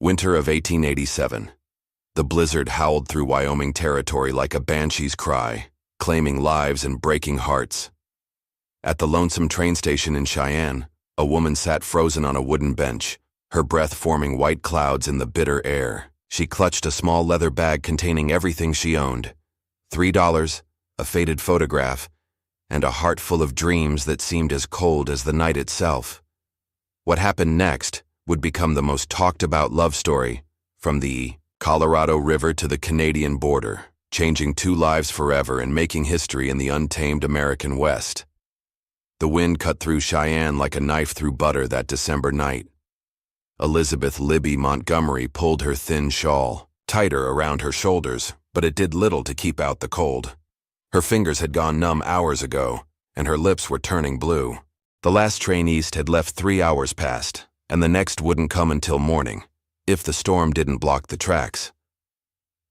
Winter of 1887. The blizzard howled through Wyoming territory like a banshee's cry, claiming lives and breaking hearts. At the lonesome train station in Cheyenne, a woman sat frozen on a wooden bench, her breath forming white clouds in the bitter air. She clutched a small leather bag containing everything she owned: $3, a faded photograph, and a heart full of dreams that seemed as cold as the night itself. What happened next would become the most talked-about love story, from the Colorado River to the Canadian border, changing two lives forever and making history in the untamed American West. The wind cut through Cheyenne like a knife through butter that December night. Elizabeth Montgomery pulled her thin shawl tighter around her shoulders, but it did little to keep out the cold. Her fingers had gone numb hours ago, and her lips were turning blue. The last train east had left 3 hours past, and the next wouldn't come until morning, if the storm didn't block the tracks.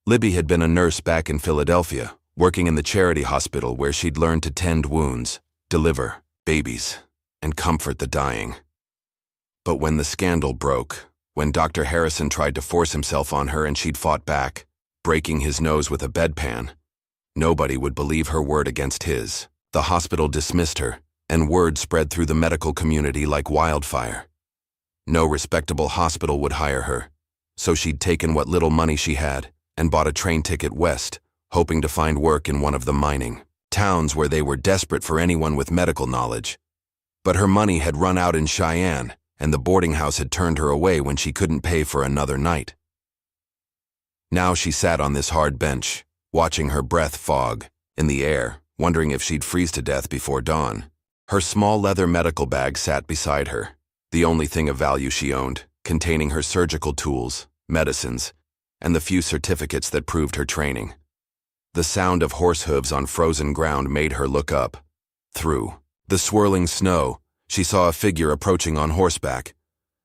Libby had been a nurse back in Philadelphia, working in the charity hospital where she'd learned to tend wounds, deliver babies, and comfort the dying. But when the scandal broke, when Dr. Harrison tried to force himself on her and she'd fought back, breaking his nose with a bedpan, nobody would believe her word against his. The hospital dismissed her, and word spread through the medical community like wildfire. No respectable hospital would hire her, so she'd taken what little money she had and bought a train ticket west, hoping to find work in one of the mining towns where they were desperate for anyone with medical knowledge. But her money had run out in Cheyenne, and the boarding house had turned her away when she couldn't pay for another night. Now she sat on this hard bench, watching her breath fog in the air, wondering if she'd freeze to death before dawn. Her small leather medical bag sat beside her, the only thing of value she owned, containing her surgical tools, medicines, and the few certificates that proved her training. The sound of horse hooves on frozen ground made her look up. Through the swirling snow, she saw a figure approaching on horseback.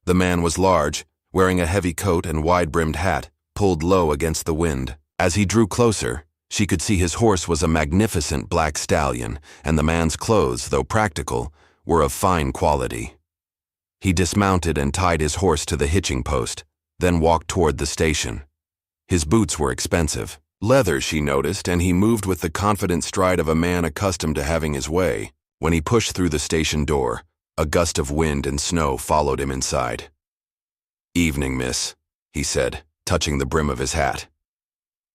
The man was large, wearing a heavy coat and wide-brimmed hat, pulled low against the wind. As he drew closer, she could see his horse was a magnificent black stallion, and the man's clothes, though practical, were of fine quality. He dismounted and tied his horse to the hitching post, then walked toward the station. His boots were expensive. Leather, she noticed, and he moved with the confident stride of a man accustomed to having his way. When he pushed through the station door, a gust of wind and snow followed him inside. "Evening, miss," he said, touching the brim of his hat.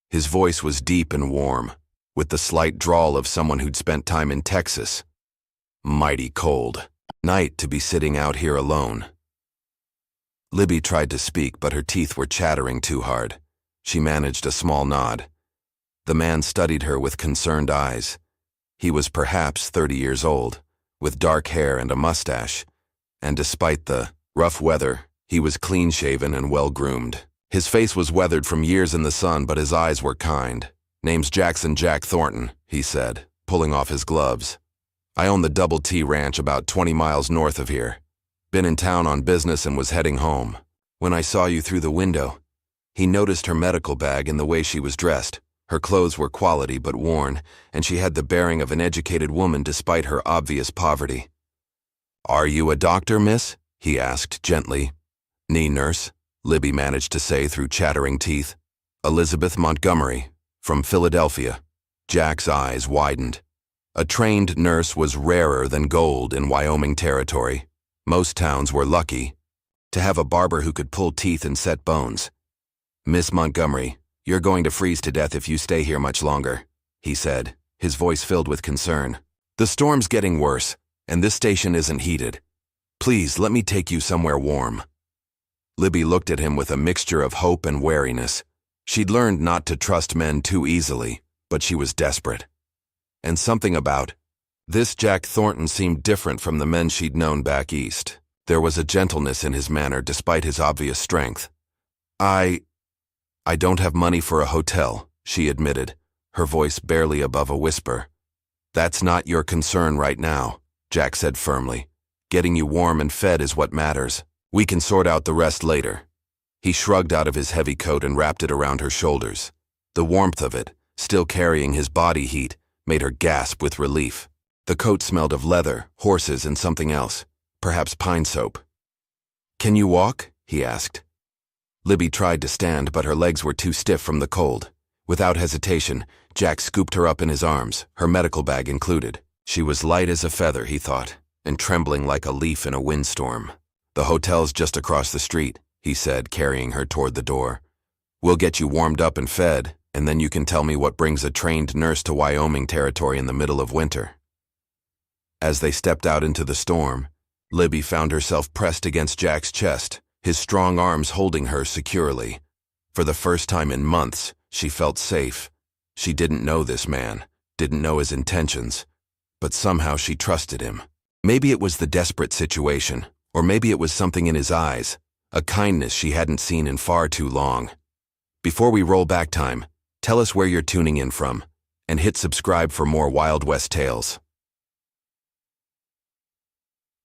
His voice was deep and warm, with the slight drawl of someone who'd spent time in Texas. "Mighty cold night to be sitting out here alone." Libby tried to speak, but her teeth were chattering too hard. She managed a small nod. The man studied her with concerned eyes. He was perhaps 30 years old, with dark hair and a mustache, and despite the rough weather, he was clean-shaven and well-groomed. His face was weathered from years in the sun, but his eyes were kind. "Name's Jack Thornton," he said, pulling off his gloves. "I own the Double T Ranch about 20 miles north of here. Been in town on business and was heading home. When I saw you through the window." He noticed her medical bag and the way she was dressed. Her clothes were quality but worn, and she had the bearing of an educated woman despite her obvious poverty. "Are you a doctor, miss?" he asked gently. "Nee, nurse," Libby managed to say through chattering teeth. "Elizabeth Montgomery, from Philadelphia." Jack's eyes widened. A trained nurse was rarer than gold in Wyoming territory. Most towns were lucky to have a barber who could pull teeth and set bones. "Miss Montgomery, you're going to freeze to death if you stay here much longer," he said, his voice filled with concern. "The storm's getting worse, and this station isn't heated. Please, let me take you somewhere warm." Libby looked at him with a mixture of hope and wariness. She'd learned not to trust men too easily, but she was desperate. And something about this Jack Thornton seemed different from the men she'd known back east. There was a gentleness in his manner despite his obvious strength. I don't have money for a hotel," she admitted, her voice barely above a whisper. "That's not your concern right now," Jack said firmly. "Getting you warm and fed is what matters. We can sort out the rest later." He shrugged out of his heavy coat and wrapped it around her shoulders. The warmth of it, still carrying his body heat, made her gasp with relief. The coat smelled of leather, horses, and something else, perhaps pine soap. "Can you walk?" he asked. Libby tried to stand, but her legs were too stiff from the cold. Without hesitation, Jack scooped her up in his arms, her medical bag included. She was light as a feather, he thought, and trembling like a leaf in a windstorm. "The hotel's just across the street," he said, carrying her toward the door. "We'll get you warmed up and fed, and then you can tell me what brings a trained nurse to Wyoming territory in the middle of winter." As they stepped out into the storm, Libby found herself pressed against Jack's chest, his strong arms holding her securely. For the first time in months, she felt safe. She didn't know this man, didn't know his intentions, but somehow she trusted him. Maybe it was the desperate situation, or maybe it was something in his eyes, a kindness she hadn't seen in far too long. Before we roll back time, tell us where you're tuning in from, and hit subscribe for more Wild West tales.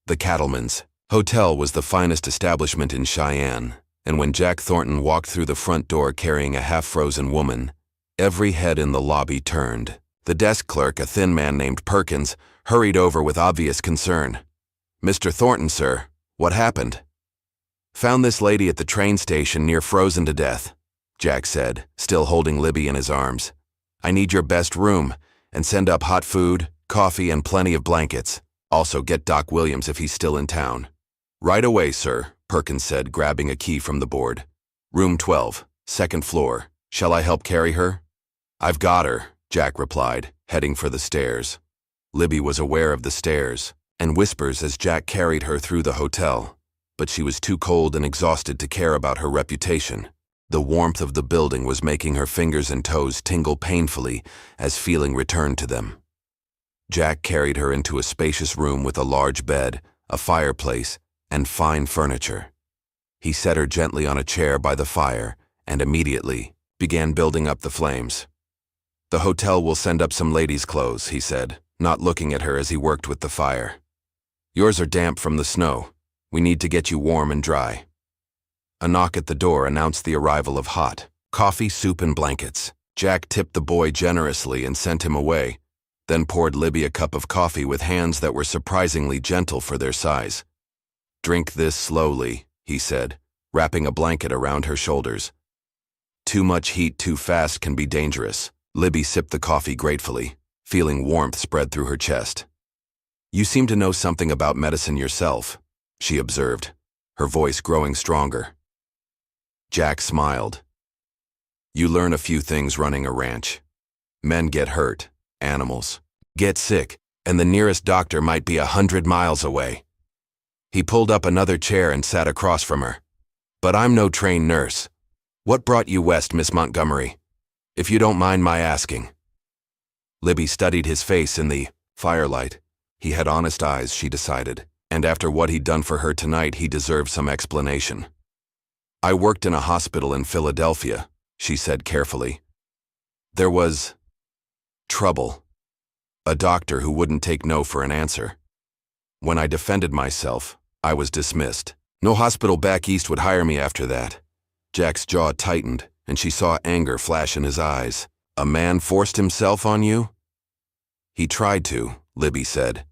The Cattleman's Hotel was the finest establishment in Cheyenne, and when Jack Thornton walked through the front door carrying a half-frozen woman, every head in the lobby turned. The desk clerk, a thin man named Perkins, hurried over with obvious concern. "Mr. Thornton, sir, what happened?" "Found this lady at the train station near frozen to death," Jack said, still holding Libby in his arms. "I need your best room, and send up hot food, coffee, and plenty of blankets. Also get Doc Williams if he's still in town." "Right away, sir," Perkins said, grabbing a key from the board. "Room 12, second floor. Shall I help carry her?" "I've got her," Jack replied, heading for the stairs. Libby was aware of the stairs, and whispers as Jack carried her through the hotel, but she was too cold and exhausted to care about her reputation. The warmth of the building was making her fingers and toes tingle painfully as feeling returned to them. Jack carried her into a spacious room with a large bed, a fireplace, and fine furniture. He set her gently on a chair by the fire and immediately began building up the flames. "The hotel will send up some ladies' clothes," he said, not looking at her as he worked with the fire. "Yours are damp from the snow. We need to get you warm and dry." A knock at the door announced the arrival of hot coffee, soup, and blankets. Jack tipped the boy generously and sent him away, then poured Libby a cup of coffee with hands that were surprisingly gentle for their size. "Drink this slowly," he said, wrapping a blanket around her shoulders. "Too much heat too fast can be dangerous." Libby sipped the coffee gratefully, feeling warmth spread through her chest. "You seem to know something about medicine yourself," she observed, her voice growing stronger. Jack smiled. "You learn a few things running a ranch. Men get hurt, animals get sick, and the nearest doctor might be 100 miles away." He pulled up another chair and sat across from her. "But I'm no trained nurse. What brought you west, Miss Montgomery? If you don't mind my asking." Libby studied his face in the firelight. He had honest eyes, she decided, and after what he'd done for her tonight, he deserved some explanation. "I worked in a hospital in Philadelphia," she said carefully. "There was trouble. A doctor who wouldn't take no for an answer. When I defended myself, I was dismissed. No hospital back east would hire me after that." Jack's jaw tightened, and she saw anger flash in his eyes. "A man forced himself on you?" "He tried to," Libby said.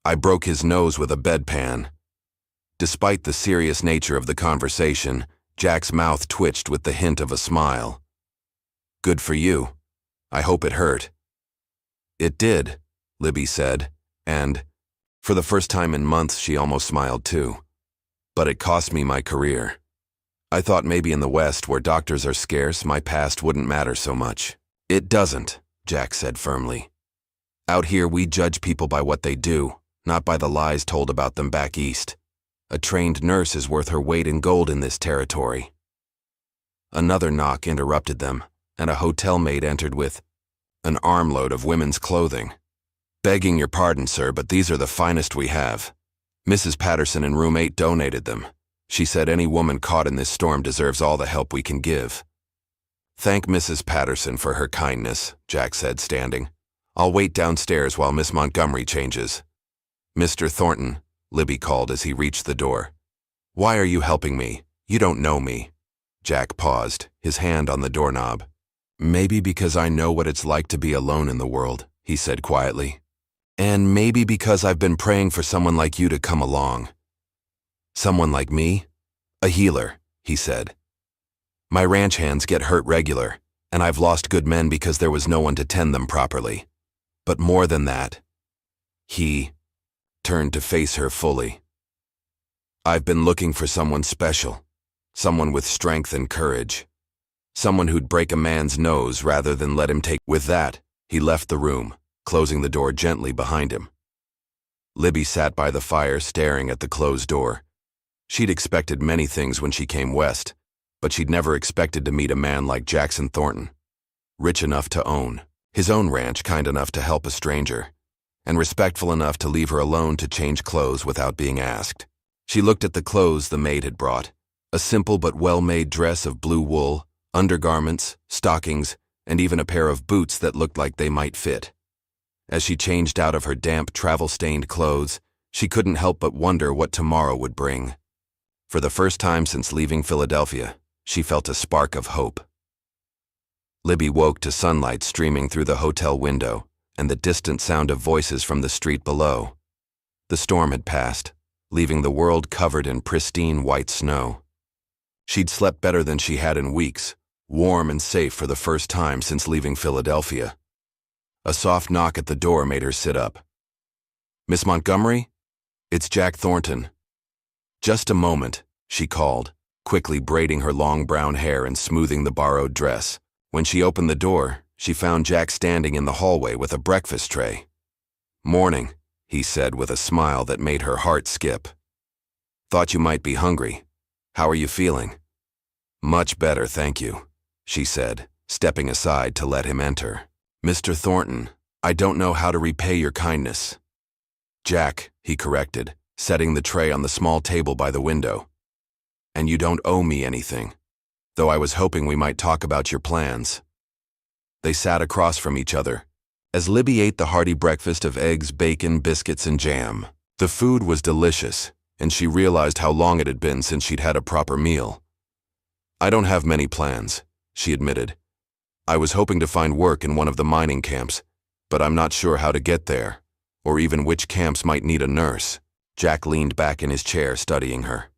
"I broke his nose with a bedpan." Despite the serious nature of the conversation, Jack's mouth twitched with the hint of a smile. "Good for you. I hope it hurt." "It did," Libby said, and, for the first time in months, she almost smiled too. "But it cost me my career. I thought maybe in the West, where doctors are scarce, my past wouldn't matter so much." "It doesn't," Jack said firmly. "Out here, we judge people by what they do, not by the lies told about them back east. A trained nurse is worth her weight in gold in this territory." Another knock interrupted them, and a hotel maid entered with an armload of women's clothing. "Begging your pardon, sir, but these are the finest we have. Mrs. Patterson in room 8 donated them. She said any woman caught in this storm deserves all the help we can give." "Thank Mrs. Patterson for her kindness," Jack said, standing. "I'll wait downstairs while Miss Montgomery changes." "Mr. Thornton," Libby called as he reached the door. "Why are you helping me? You don't know me." Jack paused, his hand on the doorknob. "Maybe because I know what it's like to be alone in the world," he said quietly. "And maybe because I've been praying for someone like you to come along." "Someone like me?" "A healer," he said. My ranch hands get hurt regular, and I've lost good men because there was no one to tend them properly. But more than that, he turned to face her fully. I've been looking for someone special, someone with strength and courage, someone who'd break a man's nose rather than let him take. With that, he left the room, closing the door gently behind him. Libby sat by the fire staring at the closed door. She'd expected many things when she came west, but she'd never expected to meet a man like Jack Thornton. Rich enough to own his own ranch, kind enough to help a stranger, and respectful enough to leave her alone to change clothes without being asked. She looked at the clothes the maid had brought, a simple but well-made dress of blue wool, undergarments, stockings, and even a pair of boots that looked like they might fit. As she changed out of her damp, travel-stained clothes, she couldn't help but wonder what tomorrow would bring. For the first time since leaving Philadelphia, she felt a spark of hope. Libby woke to sunlight streaming through the hotel window and the distant sound of voices from the street below. The storm had passed, leaving the world covered in pristine white snow. She'd slept better than she had in weeks, warm and safe for the first time since leaving Philadelphia. A soft knock at the door made her sit up. "Miss Montgomery? It's Jack Thornton." "Just a moment," she called, quickly braiding her long brown hair and smoothing the borrowed dress. When she opened the door, she found Jack standing in the hallway with a breakfast tray. "Morning," he said with a smile that made her heart skip. "Thought you might be hungry. How are you feeling?" "Much better, thank you," she said, stepping aside to let him enter. "Mr. Thornton, I don't know how to repay your kindness." "Jack," he corrected, setting the tray on the small table by the window. "And you don't owe me anything, though I was hoping we might talk about your plans." They sat across from each other, as Libby ate the hearty breakfast of eggs, bacon, biscuits, and jam. The food was delicious, and she realized how long it had been since she'd had a proper meal. "I don't have many plans," she admitted. "I was hoping to find work in one of the mining camps, but I'm not sure how to get there, or even which camps might need a nurse." Jack leaned back in his chair, studying her.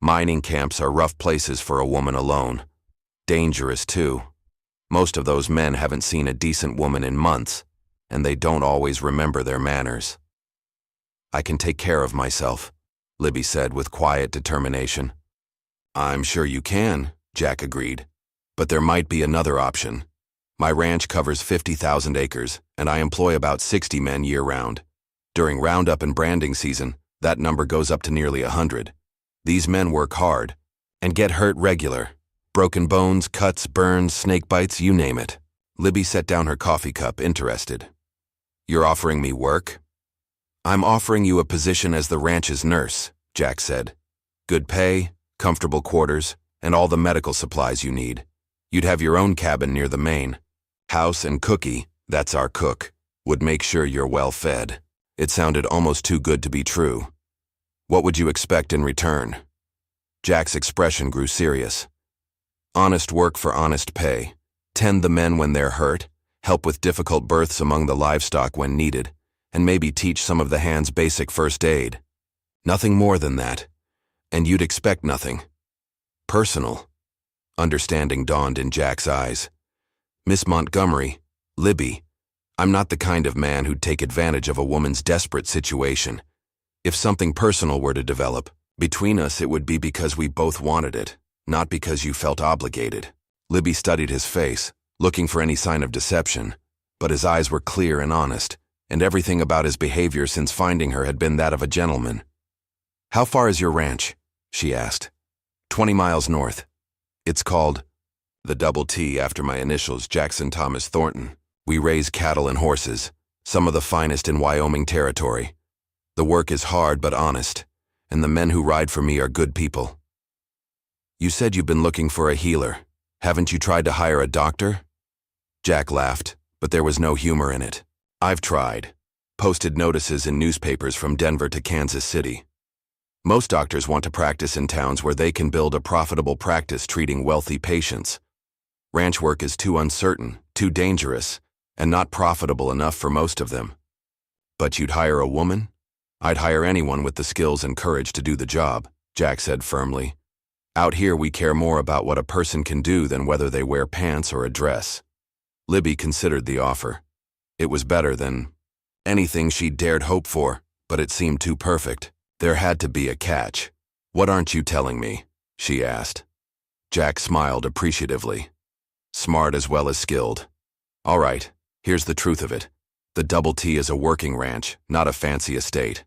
"Mining camps are rough places for a woman alone. Dangerous, too. Most of those men haven't seen a decent woman in months, and they don't always remember their manners." "I can take care of myself," Libby said with quiet determination. "I'm sure you can," Jack agreed. "But there might be another option. My ranch covers 50,000 acres, and I employ about 60 men year-round. During roundup and branding season, that number goes up to nearly 100. These men work hard and get hurt regular. Broken bones, cuts, burns, snake bites, you name it." Libby set down her coffee cup, interested. "You're offering me work?" "I'm offering you a position as the ranch's nurse," Jack said. "Good pay, comfortable quarters, and all the medical supplies you need. You'd have your own cabin near the main. House and Cookie, that's our cook, would make sure you're well fed." It sounded almost too good to be true. "What would you expect in return?" Jack's expression grew serious. "Honest work for honest pay. Tend the men when they're hurt, help with difficult births among the livestock when needed, and maybe teach some of the hands basic first aid. Nothing more than that. And you'd expect nothing personal." Understanding dawned in Jack's eyes. "Miss Montgomery, Libby, I'm not the kind of man who'd take advantage of a woman's desperate situation. If something personal were to develop between us, it would be because we both wanted it, not because you felt obligated." Libby studied his face, looking for any sign of deception, but his eyes were clear and honest, and everything about his behavior since finding her had been that of a gentleman. "How far is your ranch?" she asked. 20 miles north. It's called the double T after my initials, Jackson Thomas Thornton. We raise cattle and horses, some of the finest in Wyoming territory. The work is hard but honest, and the men who ride for me are good people." "You said you've been looking for a healer. Haven't you tried to hire a doctor?" Jack laughed, but there was no humor in it. "I've tried. Posted notices in newspapers from Denver to Kansas City. Most doctors want to practice in towns where they can build a profitable practice treating wealthy patients. Ranch work is too uncertain, too dangerous, and not profitable enough for most of them. But you'd hire a woman? I'd hire anyone with the skills and courage to do the job," Jack said firmly. Out here we care more about what a person can do than whether they wear pants or a dress. Libby considered the offer. It was better than anything she'd dared hope for, but it seemed too perfect. There had to be a catch. "What aren't you telling me?" she asked. Jack smiled appreciatively. Smart as well as skilled. "All right, here's the truth of it. The Double T is a working ranch, not a fancy estate.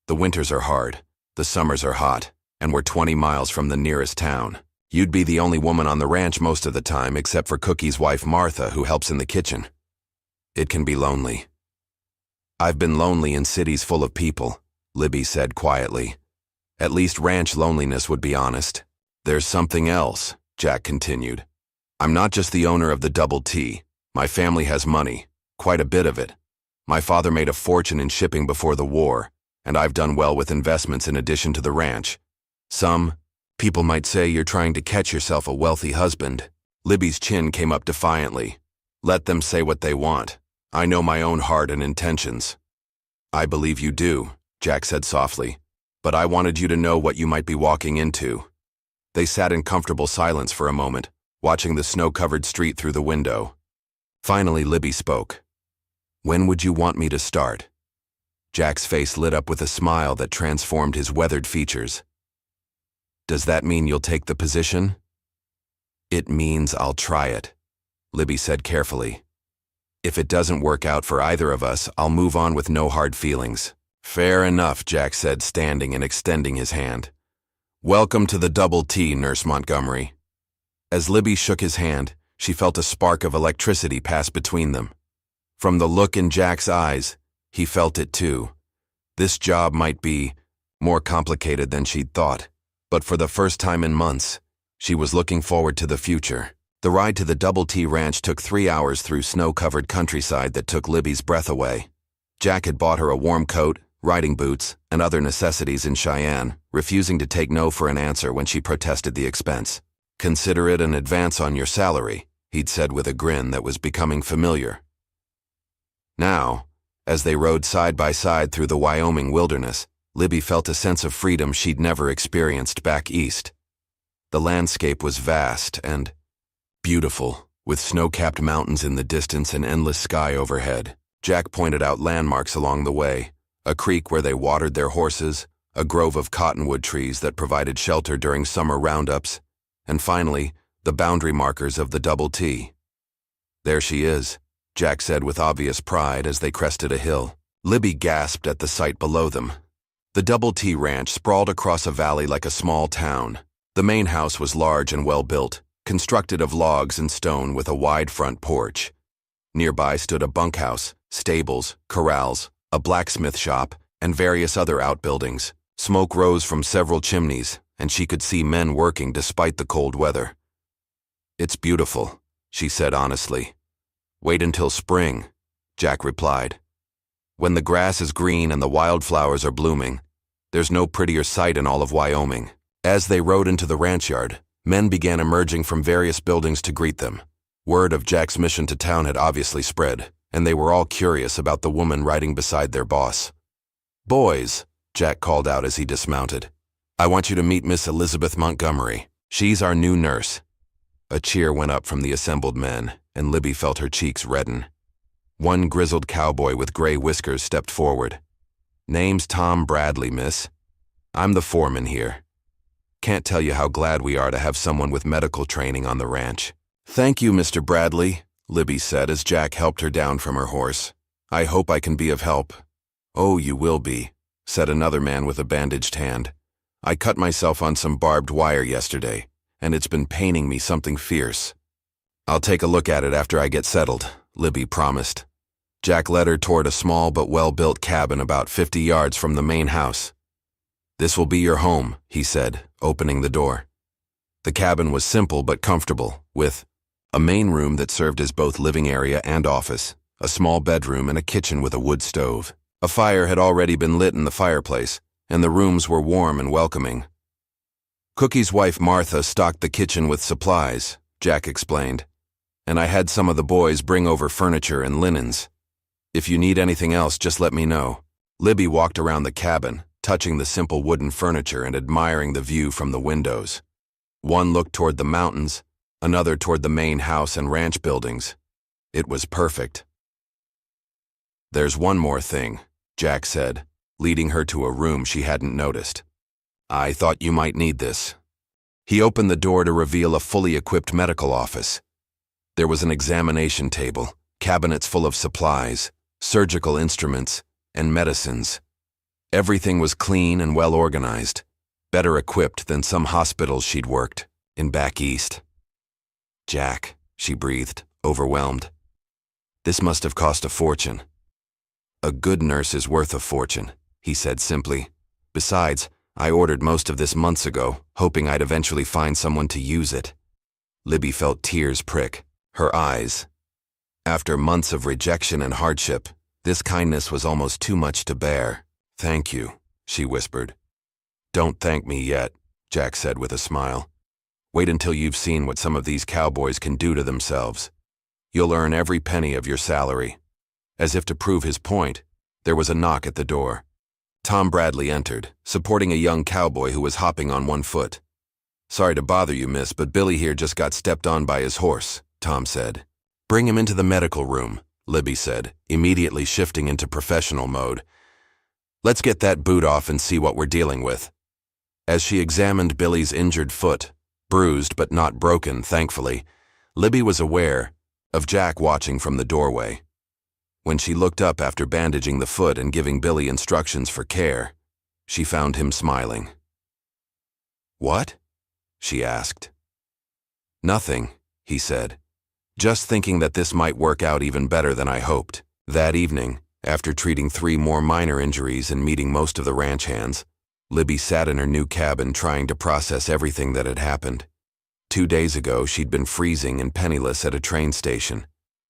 The winters are hard, the summers are hot, and we're 20 miles from the nearest town. You'd be the only woman on the ranch most of the time except for Cookie's wife Martha, who helps in the kitchen. It can be lonely." "I've been lonely in cities full of people," Libby said quietly. "At least ranch loneliness would be honest." "There's something else," Jack continued. "I'm not just the owner of the Double T. My family has money, quite a bit of it. My father made a fortune in shipping before the war, and I've done well with investments in addition to the ranch. Some people might say you're trying to catch yourself a wealthy husband." Libby's chin came up defiantly. "Let them say what they want. I know my own heart and intentions." "I believe you do," Jack said softly, "but I wanted you to know what you might be walking into." They sat in comfortable silence for a moment, watching the snow-covered street through the window. Finally, Libby spoke. "When would you want me to start?" Jack's face lit up with a smile that transformed his weathered features. "Does that mean you'll take the position?" "It means I'll try it," Libby said carefully. "If it doesn't work out for either of us, I'll move on with no hard feelings." "Fair enough," Jack said, standing and extending his hand. "Welcome to the Double T, Nurse Montgomery." As Libby shook his hand, she felt a spark of electricity pass between them. From the look in Jack's eyes, he felt it too. This job might be more complicated than she'd thought, but for the first time in months, she was looking forward to the future. The ride to the Double T Ranch took 3 hours through snow-covered countryside that took Libby's breath away. Jack had bought her a warm coat, riding boots, and other necessities in Cheyenne, refusing to take no for an answer when she protested the expense. "Consider it an advance on your salary," he'd said with a grin that was becoming familiar. Now, as they rode side by side through the Wyoming wilderness, Libby felt a sense of freedom she'd never experienced back east. The landscape was vast and beautiful, with snow-capped mountains in the distance and endless sky overhead. Jack pointed out landmarks along the way, a creek where they watered their horses, a grove of cottonwood trees that provided shelter during summer roundups, and finally, the boundary markers of the Double T. "There she is," Jack said with obvious pride as they crested a hill. Libby gasped at the sight below them. The Double T Ranch sprawled across a valley like a small town. The main house was large and well-built, constructed of logs and stone with a wide front porch. Nearby stood a bunkhouse, stables, corrals, a blacksmith shop, and various other outbuildings. Smoke rose from several chimneys, and she could see men working despite the cold weather. "It's beautiful," she said honestly. "Wait until spring," Jack replied. "When the grass is green and the wildflowers are blooming, there's no prettier sight in all of Wyoming." As they rode into the ranch yard, men began emerging from various buildings to greet them. Word of Jack's mission to town had obviously spread, and they were all curious about the woman riding beside their boss. "Boys," Jack called out as he dismounted, "I want you to meet Miss Elizabeth Montgomery. She's our new nurse." A cheer went up from the assembled men, and Libby felt her cheeks redden. One grizzled cowboy with gray whiskers stepped forward. "Name's Tom Bradley, miss. I'm the foreman here. Can't tell you how glad we are to have someone with medical training on the ranch." "Thank you, Mr. Bradley," Libby said as Jack helped her down from her horse. "I hope I can be of help." "Oh, you will be," said another man with a bandaged hand. "I cut myself on some barbed wire yesterday, and it's been paining me something fierce." "I'll take a look at it after I get settled," Libby promised. Jack led her toward a small but well-built cabin about 50 yards from the main house. "This will be your home," he said, opening the door. The cabin was simple but comfortable, with a main room that served as both living area and office, a small bedroom, and a kitchen with a wood stove. A fire had already been lit in the fireplace, and the rooms were warm and welcoming. "Cookie's wife Martha stocked the kitchen with supplies," Jack explained, "and I had some of the boys bring over furniture and linens. If you need anything else, just let me know." Libby walked around the cabin, touching the simple wooden furniture and admiring the view from the windows. One looked toward the mountains, another toward the main house and ranch buildings. It was perfect. "There's one more thing," Jack said, leading her to a room she hadn't noticed. "I thought you might need this." He opened the door to reveal a fully equipped medical office. There was an examination table, cabinets full of supplies, surgical instruments, and medicines. Everything was clean and well organized, better equipped than some hospitals she'd worked in back east. "Jack," she breathed, overwhelmed. "This must have cost a fortune." "A good nurse is worth a fortune," he said simply. "Besides, I ordered most of this months ago, hoping I'd eventually find someone to use it." Libby felt tears prick her eyes. After months of rejection and hardship, this kindness was almost too much to bear. "Thank you," she whispered. "Don't thank me yet," Jack said with a smile. "Wait until you've seen what some of these cowboys can do to themselves. You'll earn every penny of your salary." As if to prove his point, there was a knock at the door. Tom Bradley entered, supporting a young cowboy who was hopping on one foot. "Sorry to bother you, miss, but Billy here just got stepped on by his horse," Tom said. "Bring him into the medical room," Libby said, immediately shifting into professional mode. "Let's get that boot off and see what we're dealing with." As she examined Billy's injured foot, bruised but not broken, thankfully, Libby was aware of Jack watching from the doorway. When she looked up after bandaging the foot and giving Billy instructions for care, she found him smiling. "What?" she asked. "Nothing," he said. "Just thinking that this might work out even better than I hoped." That evening, after treating 3 more minor injuries and meeting most of the ranch hands, Libby sat in her new cabin trying to process everything that had happened. 2 days ago, she'd been freezing and penniless at a train station.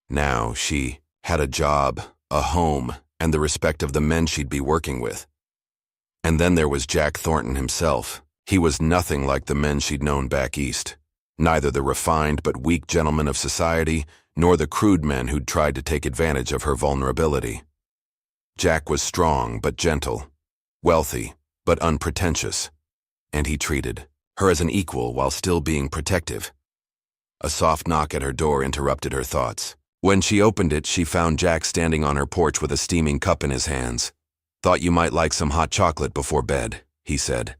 Now she had a job, a home, and the respect of the men she'd be working with. And then there was Jack Thornton himself. He was nothing like the men she'd known back east. Neither the refined but weak gentlemen of society, nor the crude men who'd tried to take advantage of her vulnerability. Jack was strong but gentle, wealthy but unpretentious, and he treated her as an equal while still being protective. A soft knock at her door interrupted her thoughts. When she opened it, she found Jack standing on her porch with a steaming cup in his hands. "Thought you might like some hot chocolate before bed," he said.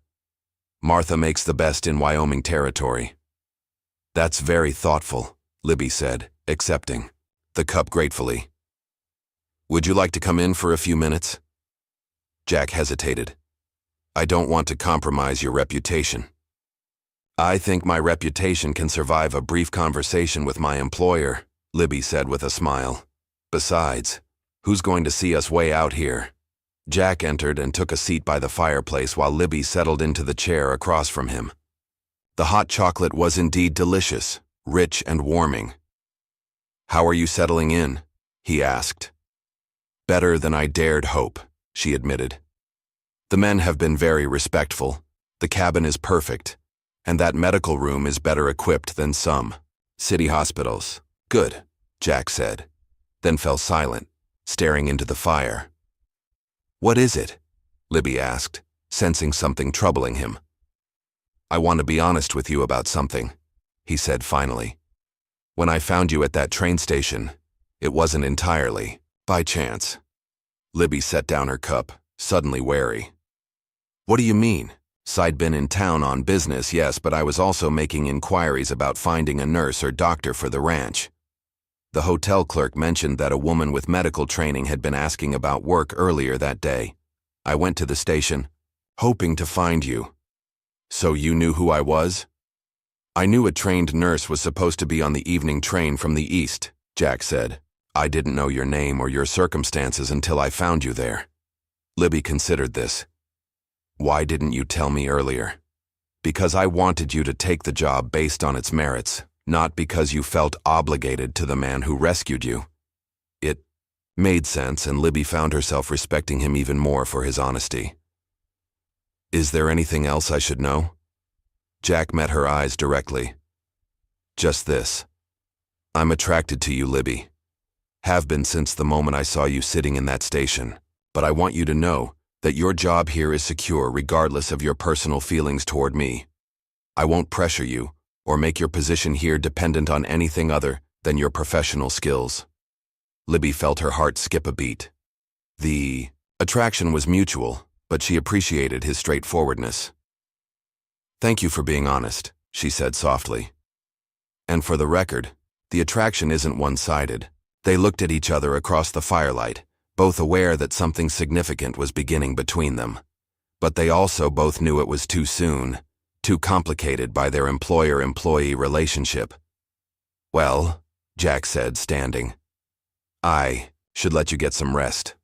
"Martha makes the best in Wyoming territory." "That's very thoughtful," Libby said, accepting the cup gratefully. "Would you like to come in for a few minutes?" Jack hesitated. "I don't want to compromise your reputation." "I think my reputation can survive a brief conversation with my employer," Libby said with a smile. "Besides, who's going to see us way out here?" Jack entered and took a seat by the fireplace while Libby settled into the chair across from him. The hot chocolate was indeed delicious, rich and warming. "How are you settling in?" he asked. "Better than I dared hope," she admitted. "The men have been very respectful, the cabin is perfect, and that medical room is better equipped than some city hospitals." "Good," Jack said, then fell silent, staring into the fire. "What is it?" Libby asked, sensing something troubling him. "I want to be honest with you about something," he said finally. "When I found you at that train station, it wasn't entirely by chance." Libby set down her cup, suddenly wary. "What do you mean?" "I'd been in town on business, yes, but I was also making inquiries about finding a nurse or doctor for the ranch. The hotel clerk mentioned that a woman with medical training had been asking about work earlier that day. I went to the station, hoping to find you." "So you knew who I was?" "I knew a trained nurse was supposed to be on the evening train from the east," Jack said. "I didn't know your name or your circumstances until I found you there." Libby considered this. "Why didn't you tell me earlier?" "Because I wanted you to take the job based on its merits, not because you felt obligated to the man who rescued you." It made sense, and Libby found herself respecting him even more for his honesty. "Is there anything else I should know?" Jack met her eyes directly. "Just this. I'm attracted to you, Libby. Have been since the moment I saw you sitting in that station, but I want you to know that your job here is secure regardless of your personal feelings toward me. I won't pressure you or make your position here dependent on anything other than your professional skills. Libby felt her heart skip a beat. The attraction was mutual, but she appreciated his straightforwardness. Thank you for being honest, she said softly. And for the record, the attraction isn't one-sided. They looked at each other across the firelight, both aware that something significant was beginning between them. But they also both knew it was too soon, too complicated by their employer-employee relationship. Well, Jack said, standing, I should let you get some rest.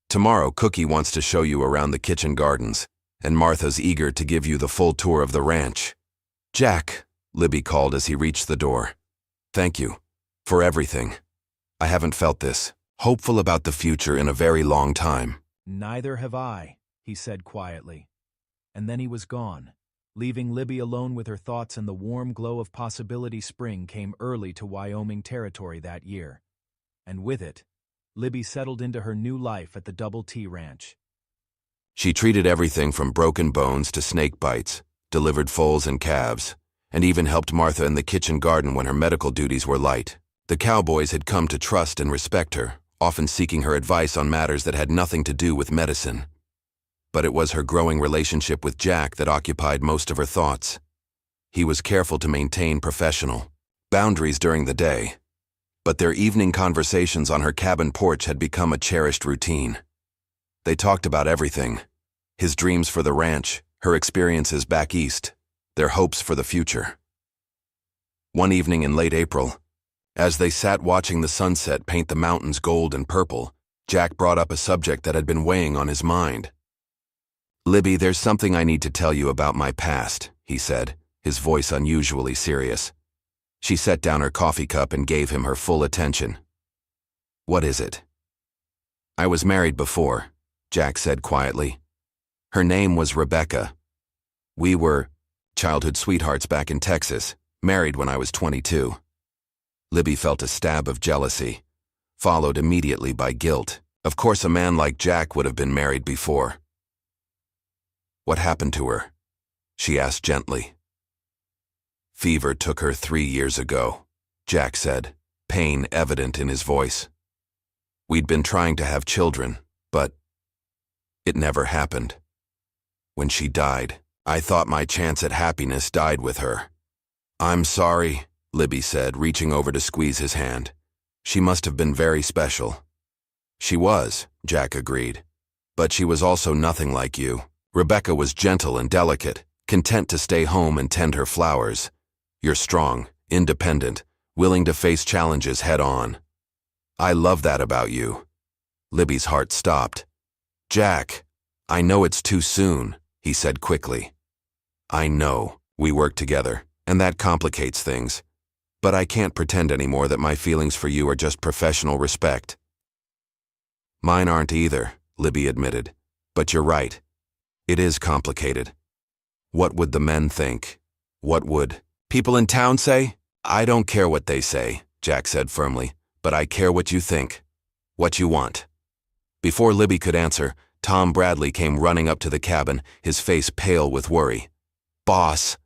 Tomorrow, Cookie wants to show you around the kitchen gardens, and Martha's eager to give you the full tour of the ranch. Jack, Libby called as he reached the door. Thank you for everything. I haven't felt this hopeful about the future in a very long time. Neither have I, he said quietly. And then he was gone, leaving Libby alone with her thoughts, and the warm glow of possibility. Spring came early to Wyoming territory that year. And with it, Libby settled into her new life at the Double T Ranch. She treated everything from broken bones to snake bites, delivered foals and calves, and even helped Martha in the kitchen garden when her medical duties were light. The Cowboys had come to trust and respect her, often seeking her advice on matters that had nothing to do with medicine. But it was her growing relationship with Jack that occupied most of her thoughts. He was careful to maintain professional boundaries during the day, but their evening conversations on her cabin porch had become a cherished routine. They talked about everything: his dreams for the ranch, her experiences back east, their hopes for the future. One evening in late April, as they sat watching the sunset paint the mountains gold and purple, Jack brought up a subject that had been weighing on his mind. Libby, there's something I need to tell you about my past, he said, his voice unusually serious. She set down her coffee cup and gave him her full attention. What is it? I was married before, Jack said quietly. Her name was Rebecca. We were childhood sweethearts back in Texas, married when I was 22. Libby felt a stab of jealousy, followed immediately by guilt. Of course, a man like Jack would have been married before. What happened to her? She asked gently. Fever took her 3 years ago, Jack said, pain evident in his voice. We'd been trying to have children, but it never happened. When she died, I thought my chance at happiness died with her. I'm sorry, Libby said, reaching over to squeeze his hand. She must have been very special. She was, Jack agreed. But she was also nothing like you. Rebecca was gentle and delicate, content to stay home and tend her flowers. You're strong, independent, willing to face challenges head on. I love that about you. Libby's heart stopped. Jack, I know it's too soon, he said quickly. I know, we work together, and that complicates things. But I can't pretend anymore that my feelings for you are just professional respect. Mine aren't either, Libby admitted. But you're right. It is complicated. What would the men think? What would people in town say? I don't care what they say, Jack said firmly, but I care what you think, what you want. Before Libby could answer, Tom Bradley came running up to the cabin, his face pale with worry. Boss,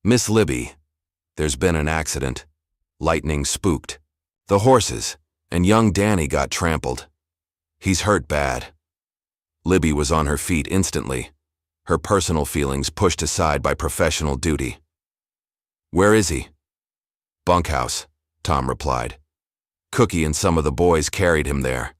Miss Libby, there's been an accident. Lightning spooked. The horses, and young Danny got trampled. He's hurt bad. Libby was on her feet instantly, her personal feelings pushed aside by professional duty. Where is he? Bunkhouse, Tom replied. Cookie and some of the boys carried him there.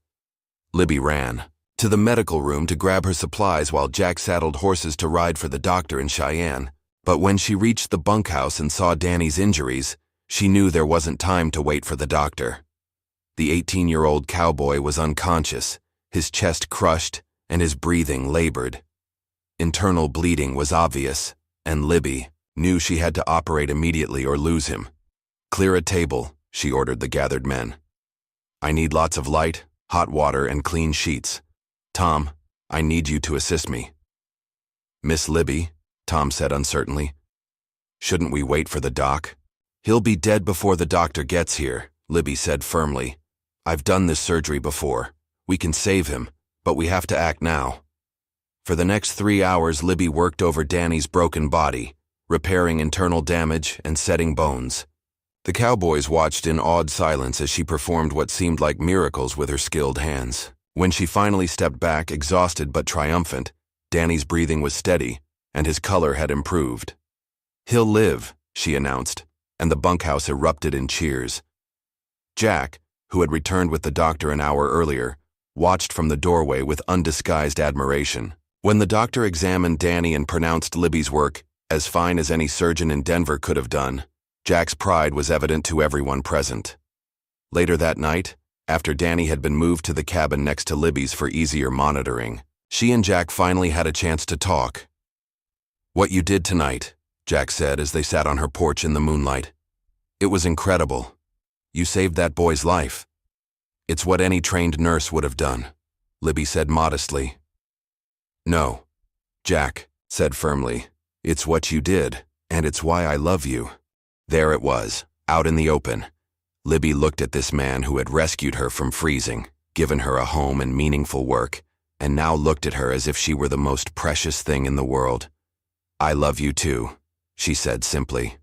Libby ran to the medical room to grab her supplies while Jack saddled horses to ride for the doctor in Cheyenne. But when she reached the bunkhouse and saw Danny's injuries, she knew there wasn't time to wait for the doctor. The 18-year-old cowboy was unconscious, his chest crushed and his breathing labored. Internal bleeding was obvious, and Libby knew she had to operate immediately or lose him. Clear a table, she ordered the gathered men. I need lots of light, hot water, and clean sheets. Tom, I need you to assist me. Miss Libby, Tom said uncertainly. Shouldn't we wait for the doc? He'll be dead before the doctor gets here, Libby said firmly. I've done this surgery before. We can save him, but we have to act now. For the next 3 hours, Libby worked over Danny's broken body, repairing internal damage and setting bones. The cowboys watched in awed silence as she performed what seemed like miracles with her skilled hands. When she finally stepped back, exhausted but triumphant, Danny's breathing was steady, and his color had improved. "He'll live," she announced, and the bunkhouse erupted in cheers. Jack, who had returned with the doctor an hour earlier, watched from the doorway with undisguised admiration. When the doctor examined Danny and pronounced Libby's work as fine as any surgeon in Denver could have done, Jack's pride was evident to everyone present. Later that night, after Danny had been moved to the cabin next to Libby's for easier monitoring, she and Jack finally had a chance to talk. "What you did tonight," Jack said as they sat on her porch in the moonlight. "It was incredible. You saved that boy's life." "It's what any trained nurse would have done," Libby said modestly. "No," Jack said firmly. "It's what you did, and it's why I love you." There it was, out in the open. Libby looked at this man who had rescued her from freezing, given her a home and meaningful work, and now looked at her as if she were the most precious thing in the world. "I love you too," she said simply.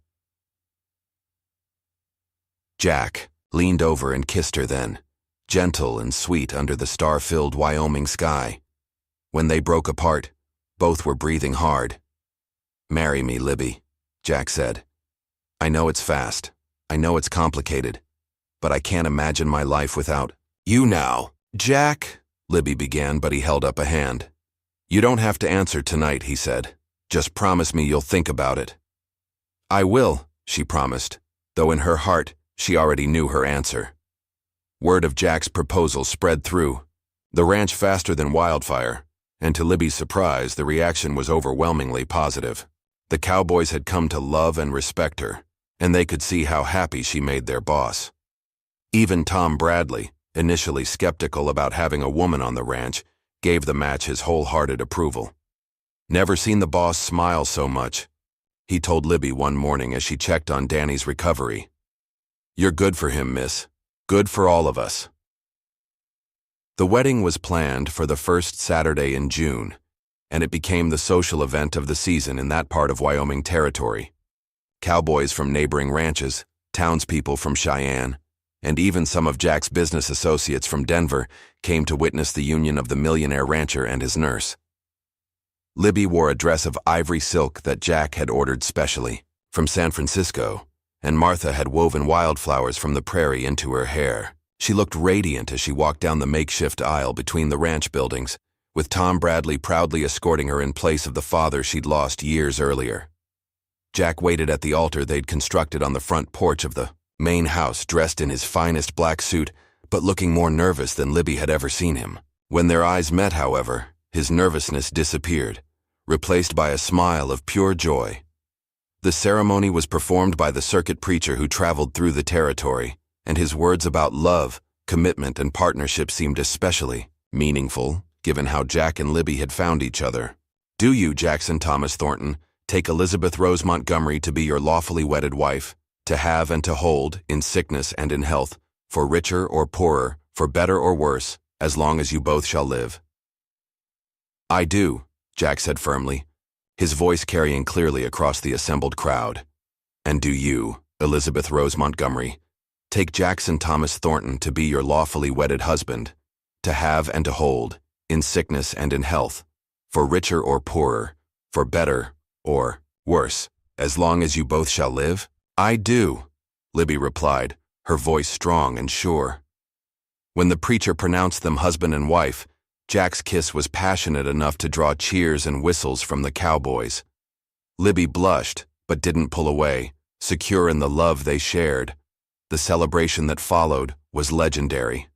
Jack leaned over and kissed her then, gentle and sweet under the star-filled Wyoming sky. When they broke apart, both were breathing hard. "Marry me, Libby," Jack said. "I know it's fast. I know it's complicated. But I can't imagine my life without you now." "Jack," Libby began, but he held up a hand. "You don't have to answer tonight," he said. "Just promise me you'll think about it." "I will," she promised, though in her heart she already knew her answer. Word of Jack's proposal spread through the ranch faster than wildfire, and to Libby's surprise, the reaction was overwhelmingly positive. The cowboys had come to love and respect her, and they could see how happy she made their boss. Even Tom Bradley, initially skeptical about having a woman on the ranch, gave the match his wholehearted approval. "Never seen the boss smile so much," he told Libby one morning as she checked on Danny's recovery. "You're good for him, miss. Good for all of us." The wedding was planned for the first Saturday in June, and it became the social event of the season in that part of Wyoming territory. Cowboys from neighboring ranches, townspeople from Cheyenne, and even some of Jack's business associates from Denver came to witness the union of the millionaire rancher and his nurse. Libby wore a dress of ivory silk that Jack had ordered specially from San Francisco, and Martha had woven wildflowers from the prairie into her hair. She looked radiant as she walked down the makeshift aisle between the ranch buildings, with Tom Bradley proudly escorting her in place of the father she'd lost years earlier. Jack waited at the altar they'd constructed on the front porch of the main house, dressed in his finest black suit, but looking more nervous than Libby had ever seen him. When their eyes met, however, his nervousness disappeared, replaced by a smile of pure joy. The ceremony was performed by the circuit preacher who traveled through the territory, and his words about love, commitment, and partnership seemed especially meaningful, given how Jack and Libby had found each other. "Do you, Jackson Thomas Thornton, take Elizabeth Rose Montgomery to be your lawfully wedded wife, to have and to hold, in sickness and in health, for richer or poorer, for better or worse, as long as you both shall live?" "I do," Jack said firmly, his voice carrying clearly across the assembled crowd. "And do you, Elizabeth Rose Montgomery, take Jackson Thomas Thornton to be your lawfully wedded husband, to have and to hold, in sickness and in health, for richer or poorer, for better or worse, as long as you both shall live?" "I do," Libby replied, her voice strong and sure. When the preacher pronounced them husband and wife, Jack's kiss was passionate enough to draw cheers and whistles from the cowboys. Libby blushed, but didn't pull away, secure in the love they shared. The celebration that followed was legendary.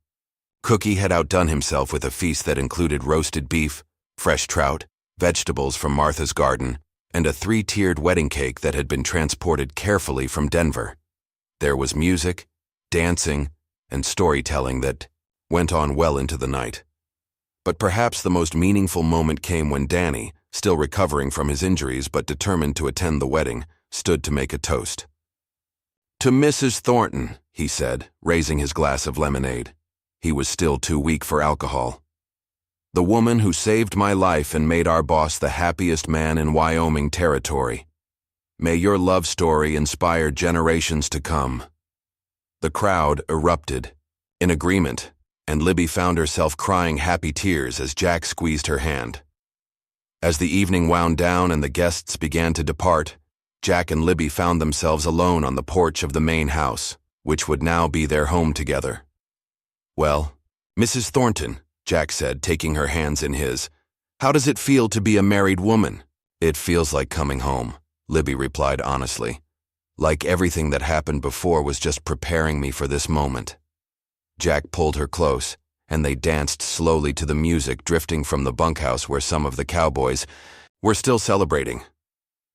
Cookie had outdone himself with a feast that included roasted beef, fresh trout, vegetables from Martha's garden, and a 3-tiered wedding cake that had been transported carefully from Denver. There was music, dancing, and storytelling that went on well into the night. But perhaps the most meaningful moment came when Danny, still recovering from his injuries but determined to attend the wedding, stood to make a toast. "To Mrs. Thornton," he said, raising his glass of lemonade. He was still too weak for alcohol. "The woman who saved my life and made our boss the happiest man in Wyoming territory. May your love story inspire generations to come." The crowd erupted, in agreement, and Libby found herself crying happy tears as Jack squeezed her hand. As the evening wound down and the guests began to depart, Jack and Libby found themselves alone on the porch of the main house, which would now be their home together. "Well, Mrs. Thornton," Jack said, taking her hands in his, "how does it feel to be a married woman?" "It feels like coming home," Libby replied honestly. "Like everything that happened before was just preparing me for this moment." Jack pulled her close, and they danced slowly to the music drifting from the bunkhouse where some of the cowboys were still celebrating.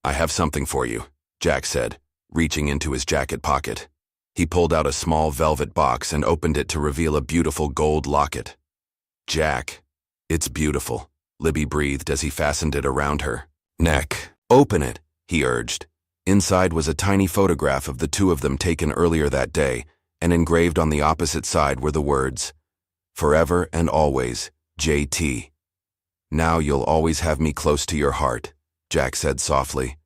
"I have something for you," Jack said, reaching into his jacket pocket. He pulled out a small velvet box and opened it to reveal a beautiful gold locket. "Jack, it's beautiful," Libby breathed as he fastened it around her neck. "Open it," he urged. Inside was a tiny photograph of the two of them taken earlier that day, and engraved on the opposite side were the words, "Forever and always, JT. Now you'll always have me close to your heart," Jack said softly.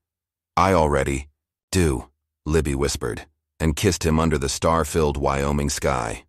"I already do," Libby whispered, and kissed him under the star-filled Wyoming sky.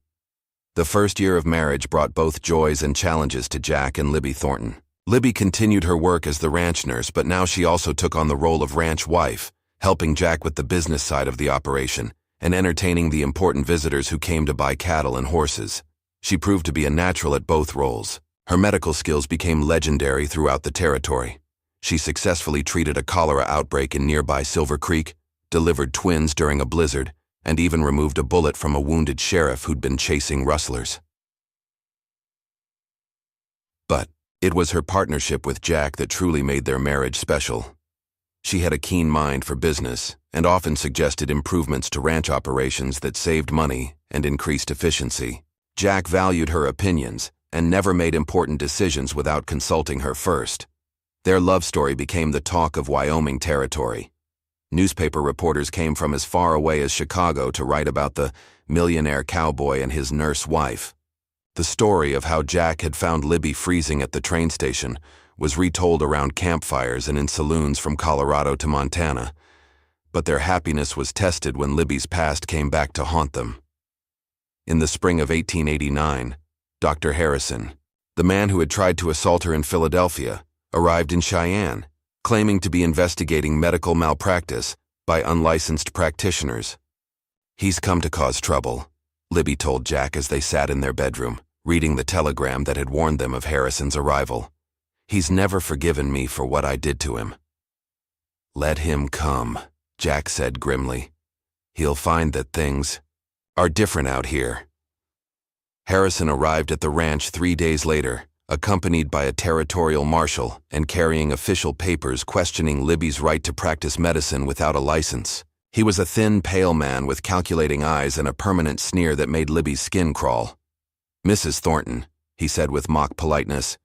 The first year of marriage brought both joys and challenges to Jack and Libby Thornton. Libby continued her work as the ranch nurse, but now she also took on the role of ranch wife, helping Jack with the business side of the operation and entertaining the important visitors who came to buy cattle and horses. She proved to be a natural at both roles. Her medical skills became legendary throughout the territory. She successfully treated a cholera outbreak in nearby Silver Creek, delivered twins during a blizzard, and even removed a bullet from a wounded sheriff who'd been chasing rustlers. But it was her partnership with Jack that truly made their marriage special. She had a keen mind for business and often suggested improvements to ranch operations that saved money and increased efficiency. Jack valued her opinions and never made important decisions without consulting her first. Their love story became the talk of Wyoming territory. Newspaper reporters came from as far away as Chicago to write about the millionaire cowboy and his nurse wife. The story of how Jack had found Libby freezing at the train station was retold around campfires and in saloons from Colorado to Montana, but their happiness was tested when Libby's past came back to haunt them. In the spring of 1889, Dr. Harrison, the man who had tried to assault her in Philadelphia, arrived in Cheyenne, claiming to be investigating medical malpractice by unlicensed practitioners. "He's come to cause trouble," Libby told Jack as they sat in their bedroom, reading the telegram that had warned them of Harrison's arrival. "He's never forgiven me for what I did to him." "Let him come," Jack said grimly. "He'll find that things are different out here." Harrison arrived at the ranch 3 days later, accompanied by a territorial marshal and carrying official papers questioning Libby's right to practice medicine without a license. He was a thin, pale man with calculating eyes and a permanent sneer that made Libby's skin crawl. "Mrs. Thornton," he said with mock politeness,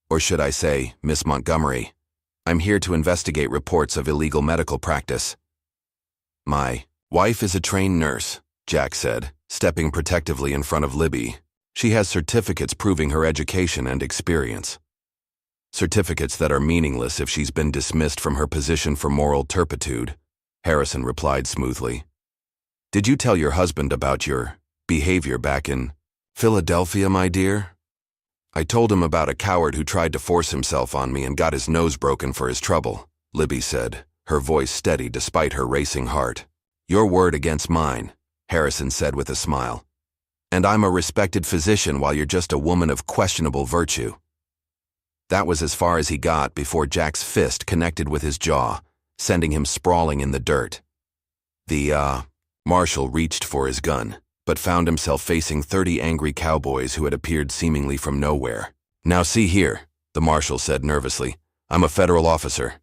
"or should I say, Miss Montgomery, I'm here to investigate reports of illegal medical practice." "My wife is a trained nurse," Jack said, stepping protectively in front of Libby. "She has certificates proving her education and experience." "Certificates that are meaningless if she's been dismissed from her position for moral turpitude," Harrison replied smoothly. "Did you tell your husband about your behavior back in Philadelphia, my dear?" "I told him about a coward who tried to force himself on me and got his nose broken for his trouble," Libby said, her voice steady despite her racing heart. "Your word against mine," Harrison said with a smile. "And I'm a respected physician while you're just a woman of questionable virtue." That was as far as he got before Jack's fist connected with his jaw, sending him sprawling in the dirt. The marshal reached for his gun, but found himself facing 30 angry cowboys who had appeared seemingly from nowhere. "Now see here," the marshal said nervously, "I'm a federal officer."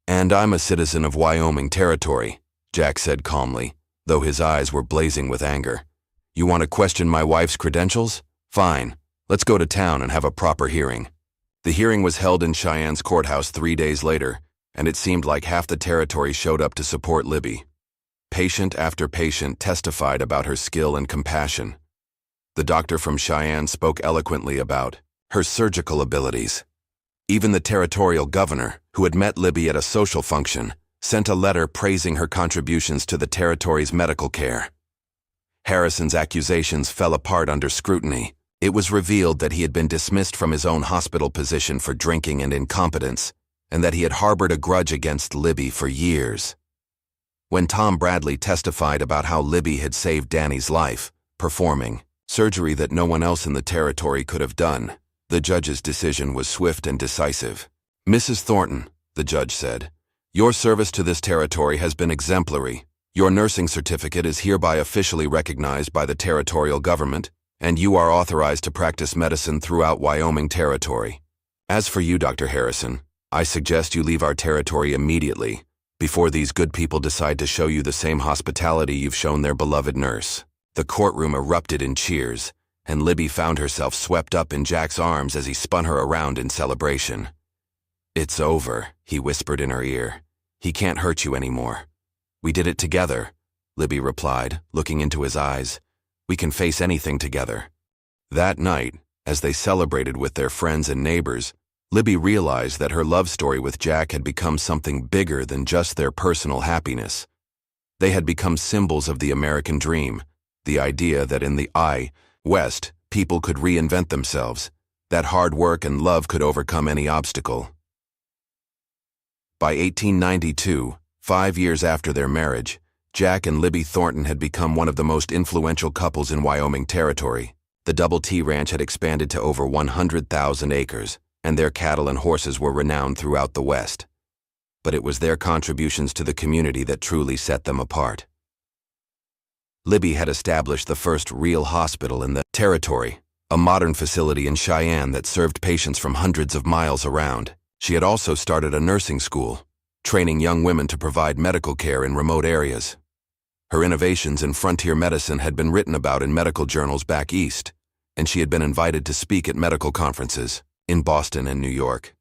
"And I'm a citizen of Wyoming territory," Jack said calmly, though his eyes were blazing with anger. "You want to question my wife's credentials? Fine. Let's go to town and have a proper hearing." The hearing was held in Cheyenne's courthouse 3 days later, and it seemed like half the territory showed up to support Libby. Patient after patient testified about her skill and compassion. The doctor from Cheyenne spoke eloquently about her surgical abilities. Even the territorial governor, who had met Libby at a social function, sent a letter praising her contributions to the territory's medical care. Harrison's accusations fell apart under scrutiny. It was revealed that he had been dismissed from his own hospital position for drinking and incompetence, and that he had harbored a grudge against Libby for years. When Tom Bradley testified about how Libby had saved Danny's life, performing surgery that no one else in the territory could have done, the judge's decision was swift and decisive. "Mrs. Thornton," the judge said, "your service to this territory has been exemplary. Your nursing certificate is hereby officially recognized by the territorial government, and you are authorized to practice medicine throughout Wyoming Territory. As for you, Dr. Harrison, I suggest you leave our territory immediately, before these good people decide to show you the same hospitality you've shown their beloved nurse." The courtroom erupted in cheers, and Libby found herself swept up in Jack's arms as he spun her around in celebration. "It's over," he whispered in her ear. "He can't hurt you anymore." "We did it together," Libby replied, looking into his eyes. "We can face anything together." That night, as they celebrated with their friends and neighbors, Libby realized that her love story with Jack had become something bigger than just their personal happiness. They had become symbols of the American dream, the idea that in the West, people could reinvent themselves, that hard work and love could overcome any obstacle. By 1892, 5 years after their marriage, Jack and Libby Thornton had become one of the most influential couples in Wyoming Territory. The Double T Ranch had expanded to over 100,000 acres, and their cattle and horses were renowned throughout the West. But it was their contributions to the community that truly set them apart. Libby had established the first real hospital in the territory, a modern facility in Cheyenne that served patients from hundreds of miles around. She had also started a nursing school, training young women to provide medical care in remote areas. Her innovations in frontier medicine had been written about in medical journals back east, and she had been invited to speak at medical conferences in Boston and New York.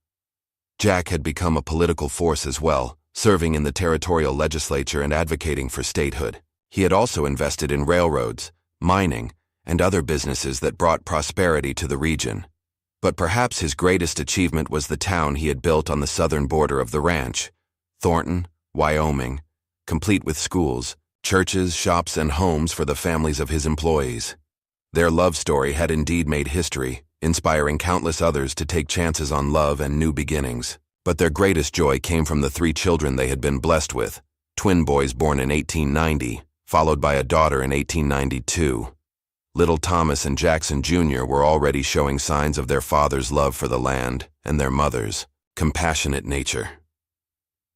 Jack had become a political force as well, serving in the territorial legislature and advocating for statehood. He had also invested in railroads, mining, and other businesses that brought prosperity to the region. But perhaps his greatest achievement was the town he had built on the southern border of the ranch, Thornton, Wyoming, complete with schools, churches, shops, and homes for the families of his employees. Their love story had indeed made history, inspiring countless others to take chances on love and new beginnings. But their greatest joy came from the 3 children they had been blessed with, twin boys born in 1890, followed by a daughter in 1892. Little Thomas and Jackson Jr. were already showing signs of their father's love for the land and their mother's compassionate nature.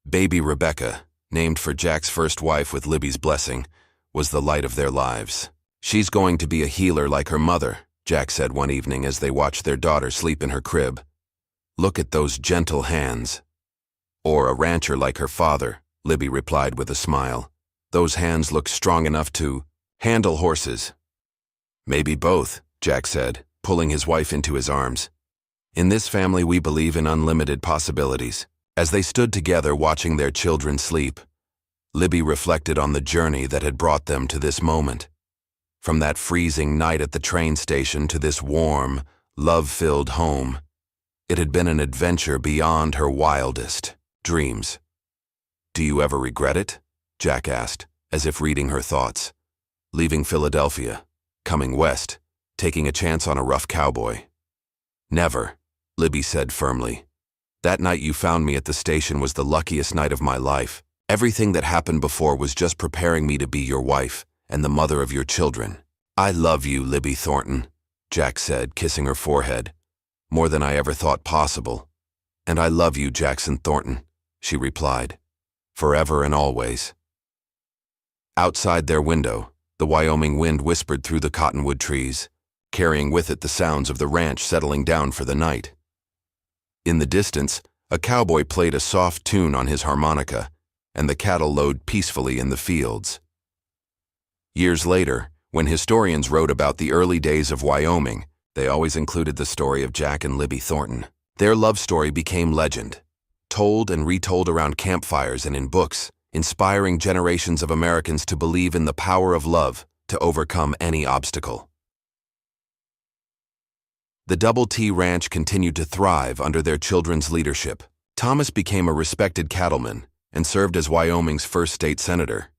Baby Rebecca, named for Jack's first wife with Libby's blessing, was the light of their lives. "She's going to be a healer like her mother," Jack said one evening as they watched their daughter sleep in her crib. "Look at those gentle hands." "Or a rancher like her father," Libby replied with a smile. "Those hands look strong enough to handle horses." "Maybe both," Jack said, pulling his wife into his arms. "In this family we believe in unlimited possibilities." As they stood together watching their children sleep, Libby reflected on the journey that had brought them to this moment. From that freezing night at the train station to this warm, love-filled home, it had been an adventure beyond her wildest dreams. "Do you ever regret it?" Jack asked, as if reading her thoughts. "Leaving Philadelphia, coming west, taking a chance on a rough cowboy." "Never," Libby said firmly. "That night you found me at the station was the luckiest night of my life. Everything that happened before was just preparing me to be your wife and the mother of your children." "I love you, Libby Thornton," Jack said, kissing her forehead. "More than I ever thought possible." "And I love you, Jackson Thornton," she replied. "Forever and always." Outside their window, the Wyoming wind whispered through the cottonwood trees, carrying with it the sounds of the ranch settling down for the night. In the distance, a cowboy played a soft tune on his harmonica, and the cattle lowed peacefully in the fields. Years later, when historians wrote about the early days of Wyoming, they always included the story of Jack and Libby Thornton. Their love story became legend, told and retold around campfires and in books, inspiring generations of Americans to believe in the power of love to overcome any obstacle. The Double T Ranch continued to thrive under their children's leadership. Thomas became a respected cattleman, and served as Wyoming's first state senator.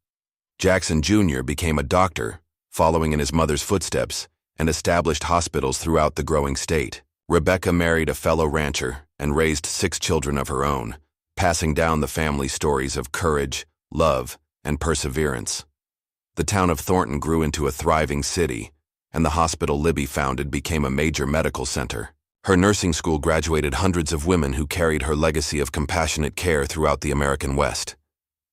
Jackson Jr. became a doctor, following in his mother's footsteps, and established hospitals throughout the growing state. Rebecca married a fellow rancher and raised 6 children of her own, passing down the family stories of courage, love, and perseverance. The town of Thornton grew into a thriving city, and the hospital Libby founded became a major medical center. Her nursing school graduated hundreds of women who carried her legacy of compassionate care throughout the American West.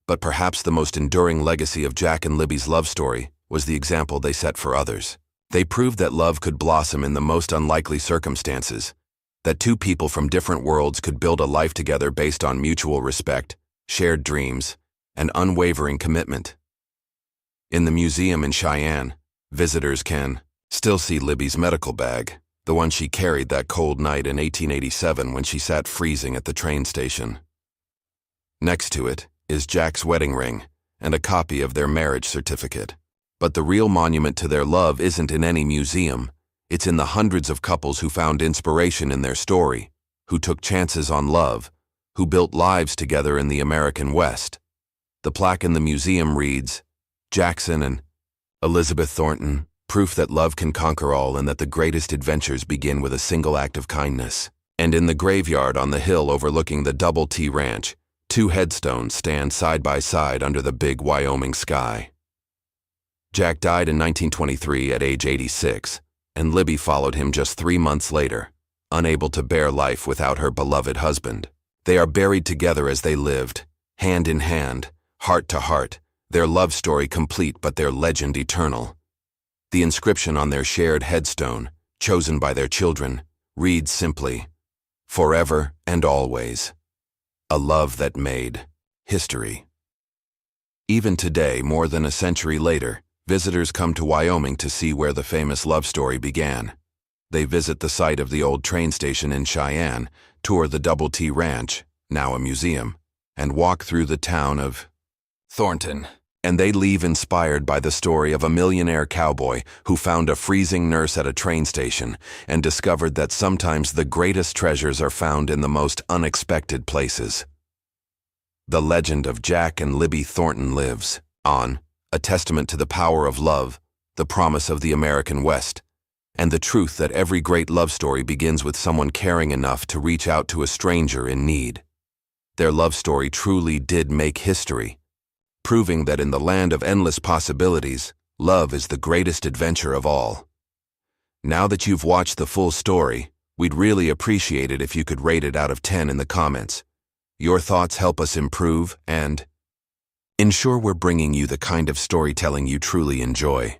But perhaps the most enduring legacy of Jack and Libby's love story was the example they set for others. They proved that love could blossom in the most unlikely circumstances, that 2 people from different worlds could build a life together based on mutual respect, shared dreams, and unwavering commitment. In the museum in Cheyenne, visitors can still see Libby's medical bag, the one she carried that cold night in 1887 when she sat freezing at the train station. Next to it is Jack's wedding ring and a copy of their marriage certificate. But the real monument to their love isn't in any museum. It's in the hundreds of couples who found inspiration in their story, who took chances on love, who built lives together in the American West. The plaque in the museum reads, "Jackson and Elizabeth Thornton, proof that love can conquer all and that the greatest adventures begin with a single act of kindness." And in the graveyard on the hill overlooking the Double T Ranch, 2 headstones stand side by side under the big Wyoming sky. Jack died in 1923 at age 86, and Libby followed him just 3 months later, unable to bear life without her beloved husband. They are buried together as they lived, hand in hand, heart to heart, their love story complete but their legend eternal. The inscription on their shared headstone, chosen by their children, reads simply, "Forever and always. A love that made history." Even today, more than a century later, visitors come to Wyoming to see where the famous love story began. They visit the site of the old train station in Cheyenne, tour the Double T Ranch, now a museum, and walk through the town of Thornton. And they leave inspired by the story of a millionaire cowboy who found a freezing nurse at a train station and discovered that sometimes the greatest treasures are found in the most unexpected places. The legend of Jack and Libby Thornton lives on, a testament to the power of love, the promise of the American West, and the truth that every great love story begins with someone caring enough to reach out to a stranger in need. Their love story truly did make history, proving that in the land of endless possibilities, love is the greatest adventure of all. Now that you've watched the full story, we'd really appreciate it if you could rate it out of 10 in the comments. Your thoughts help us improve and ensure we're bringing you the kind of storytelling you truly enjoy.